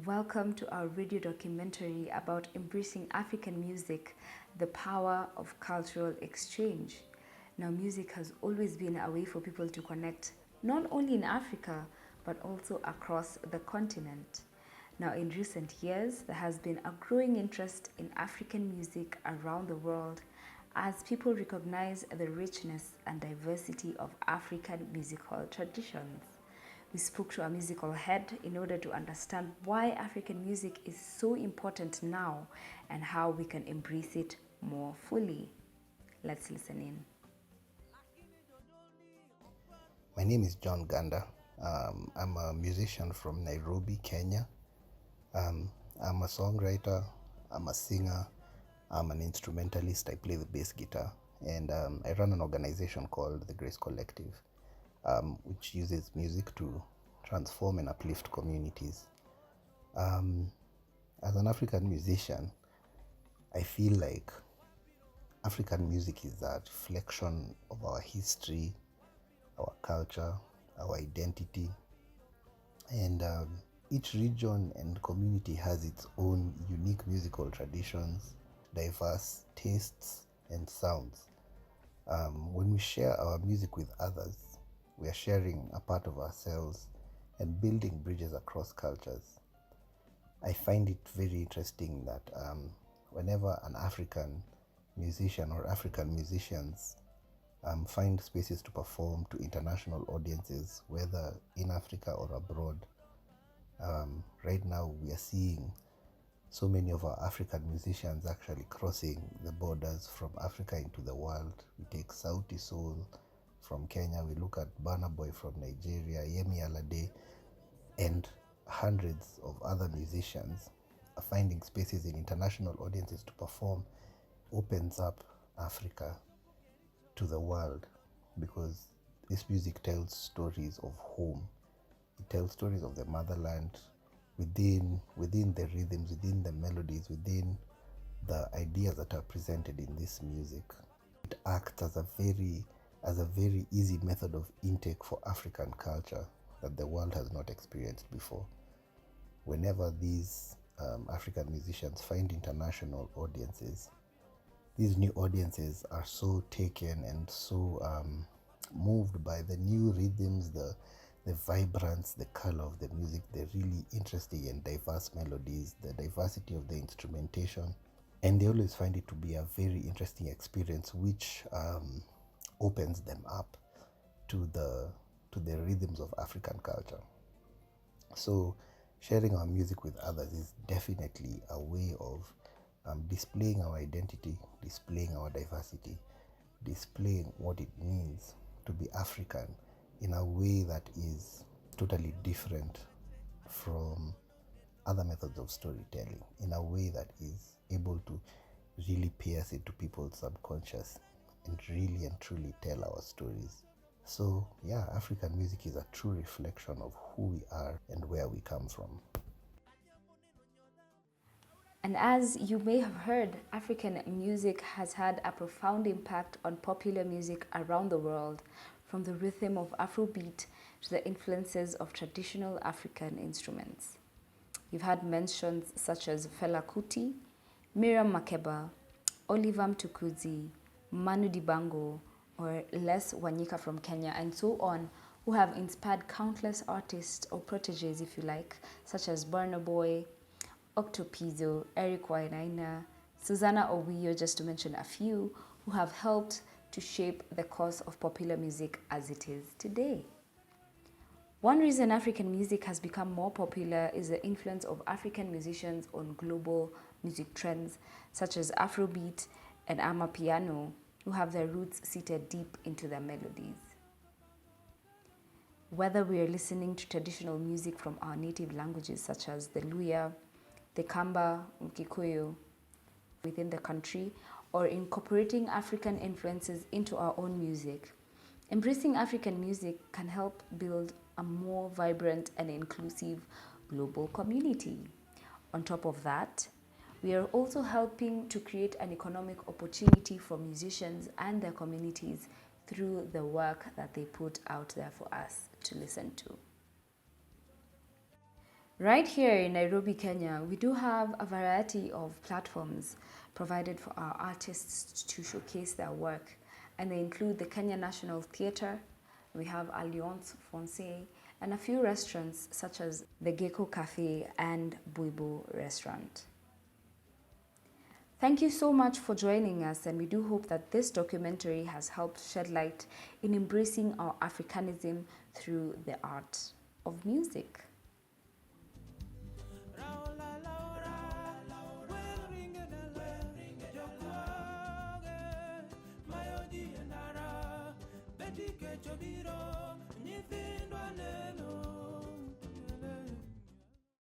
Welcome to our radio documentary about embracing African music, the power of cultural exchange. Now, music has always been a way for people to connect, not only in Africa, but also across the continent. Now, in recent years, there has been a growing interest in African music around the world as people recognize the richness and diversity of African musical traditions. We spoke to a musical head in order to understand why African music is so important now and how we can embrace it more fully. Let's listen in. My name is John Ganda. I'm a musician from Nairobi, Kenya. I'm a songwriter, I'm a singer, I'm an instrumentalist, I play the bass guitar, and I run an organization called the Grace Collective, which uses music to transform and uplift communities. As an African musician, I feel like African music is a reflection of our history, our culture, our identity, and each region and community has its own unique musical traditions, diverse tastes, and sounds. When we share our music with others, we are sharing a part of ourselves and building bridges across cultures. I find it very interesting that whenever an African musician or African musicians find spaces to perform to international audiences, whether in Africa or abroad, right now we are seeing so many of our African musicians actually crossing the borders from Africa into the world. We take Sauti Soul from Kenya, we look at Burna Boy from Nigeria, Yemi Alade, and hundreds of other musicians are finding spaces in international audiences to perform. Opens up Africa to the world because this music tells stories of home. It tells stories of the motherland within the rhythms, within the melodies, within the ideas that are presented in this music. It acts as a very easy method of intake for African culture that the world has not experienced before. Whenever these African musicians find international audiences, these new audiences are so taken and so moved by the new rhythms, the vibrance, the color of the music, the really interesting and diverse melodies, the diversity of the instrumentation. And they always find it to be a very interesting experience, which opens them up to the rhythms of African culture. So sharing our music with others is definitely a way of displaying our identity, displaying our diversity, displaying what it means to be African in a way that is totally different from other methods of storytelling, in a way that is able to really pierce into people's subconscious and really and truly tell our stories. So yeah, African music is a true reflection of who we are and where we come from. And as you may have heard, African music has had a profound impact on popular music around the world, from the rhythm of Afrobeat to the influences of traditional African instruments. You've had mentions such as Fela Kuti, Miriam Makeba, Oliver Mtukudzi, Manu Dibango, or Les Wanyika from Kenya, and so on, who have inspired countless artists or proteges, if you like, such as Burna Boy, Octopizzo, Eric Wainaina, Susanna Owiyo, just to mention a few, who have helped to shape the course of popular music as it is today. One reason African music has become more popular is the influence of African musicians on global music trends such as Afrobeat and Amapiano, who have their roots seated deep into their melodies. Whether we are listening to traditional music from our native languages such as the Luya, the Kamba, Kikuyu within the country, or incorporating African influences into our own music, embracing African music can help build a more vibrant and inclusive global community. On top of that, we are also helping to create an economic opportunity for musicians and their communities through the work that they put out there for us to listen to. Right here in Nairobi, Kenya, we do have a variety of platforms provided for our artists to showcase their work, and they include the Kenya National Theatre, we have Alliance Francaise, and a few restaurants such as the Gecko Cafe and Buibu Restaurant. Thank you so much for joining us, and we do hope that this documentary has helped shed light in embracing our Africanism through the art of music.